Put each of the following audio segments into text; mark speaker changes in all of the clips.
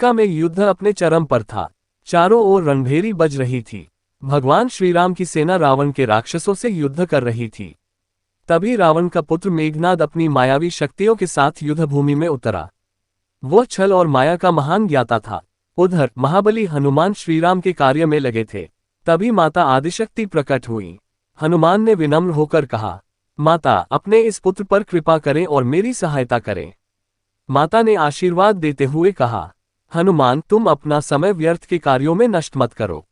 Speaker 1: लंका में युद्ध अपने चरम पर था। चारों ओर रणभेरी बज रही थी। भगवान श्रीराम की सेना रावण के राक्षसों से युद्ध कर रही थी। तभी रावण का पुत्र मेघनाद अपनी मायावी शक्तियों के साथ युद्धभूमि में उतरा। वह छल और माया का महान ज्ञाता था। उधर महाबली हनुमान श्रीराम के कार्य में लगे थे। तभी माता आदिशक्ति प्रकट हुई। हनुमान ने विनम्र होकर कहा, माता, अपने इस पुत्र पर कृपा करें और मेरी सहायता करें। माता ने आशीर्वाद देते हुए कहा, हनुमान, तुम अपना समय व्यर्थ के कार्यों में नष्ट मत करो।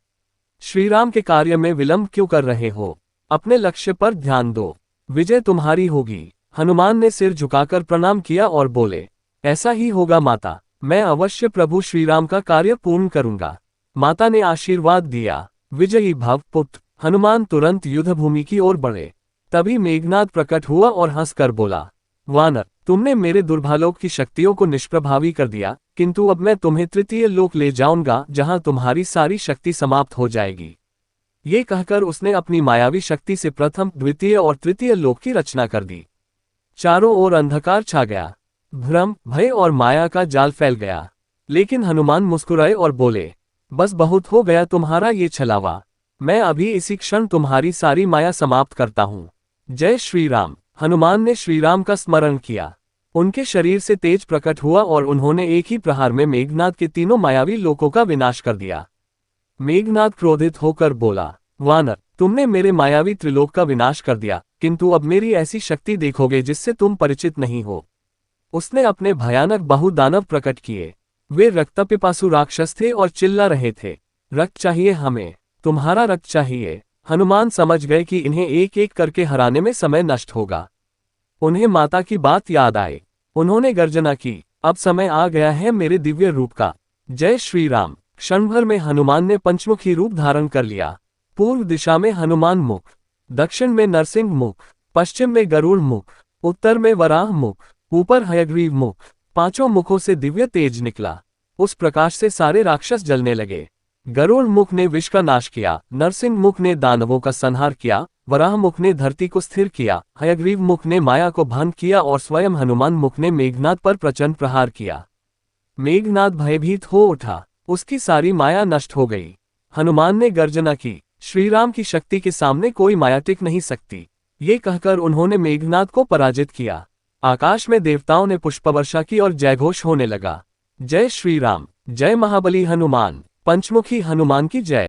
Speaker 1: श्रीराम के कार्य में विलंब क्यों कर रहे हो? अपने लक्ष्य पर ध्यान दो, विजय तुम्हारी होगी। हनुमान ने सिर झुकाकर प्रणाम किया और बोले, ऐसा ही होगा माता, मैं अवश्य प्रभु श्रीराम का कार्य पूर्ण करूंगा। माता ने आशीर्वाद दिया। विजयी भव पुत्र। हनुमान तुरंत युद्धभूमि की ओर बढ़े। तभी मेघनाद प्रकट हुआ और हंसकर बोला, वानर, तुमने मेरे दुर्भालोक की शक्तियों को निष्प्रभावी कर दिया, किंतु अब मैं तुम्हें तृतीय लोक ले जाऊंगा जहां तुम्हारी सारी शक्ति समाप्त हो जाएगी। ये कहकर उसने अपनी मायावी शक्ति से प्रथम, द्वितीय और तृतीय लोक की रचना कर दी। चारों ओर अंधकार छा गया। भ्रम, भय और माया का जाल फैल गया। लेकिन हनुमान मुस्कुराए और बोले, बस बहुत हो गया तुम्हारा ये छलावा। मैं अभी इसी क्षण तुम्हारी सारी माया समाप्त करता हूँ। जय श्री राम। हनुमान ने श्रीराम का स्मरण किया। उनके शरीर से तेज प्रकट हुआ और उन्होंने एक ही प्रहार में मेघनाद के तीनों मायावी लोकों का विनाश कर दिया। मेघनाद क्रोधित होकर बोला, वानर, तुमने मेरे मायावी त्रिलोक का विनाश कर दिया, किंतु अब मेरी ऐसी शक्ति देखोगे जिससे तुम परिचित नहीं हो। उसने अपने भयानक बहुदानव प्रकट किए। वे रक्तपिपासु राक्षस थे और चिल्ला रहे थे, रक्त चाहिए हमें, तुम्हारा रक्त चाहिए। हनुमान समझ गए कि इन्हें एक एक करके हराने में समय नष्ट होगा। उन्हें माता की बात याद आई। उन्होंने गर्जना की, अब समय आ गया है मेरे दिव्य रूप का। जय श्री राम। क्षणभर में हनुमान ने पंचमुखी रूप धारण कर लिया। पूर्व दिशा में हनुमान मुख, दक्षिण में नरसिंह मुख, पश्चिम में गरुड़ मुख, उत्तर में वराह मुख, ऊपर हयग्रीव मुख। पांचों मुखों से दिव्य तेज निकला। उस प्रकाश से सारे राक्षस जलने लगे। गरुड़ मुख ने विष का नाश किया, नरसिंह मुख ने दानवों का संहार किया, वराह मुख ने धरती को स्थिर किया, हयग्रीव मुख ने माया को भंग किया और स्वयं हनुमान मुख ने मेघनाद पर प्रचंड प्रहार किया। मेघनाद भयभीत हो उठा। उसकी सारी माया नष्ट हो गई। हनुमान ने गर्जना की, श्रीराम की शक्ति के सामने कोई माया टिक नहीं सकती। ये कहकर उन्होंने मेघनाद को पराजित किया। आकाश में देवताओं ने पुष्पवर्षा की और जयघोष होने लगा। जय श्री राम। जय महाबली हनुमान। पंचमुखी हनुमान की जय।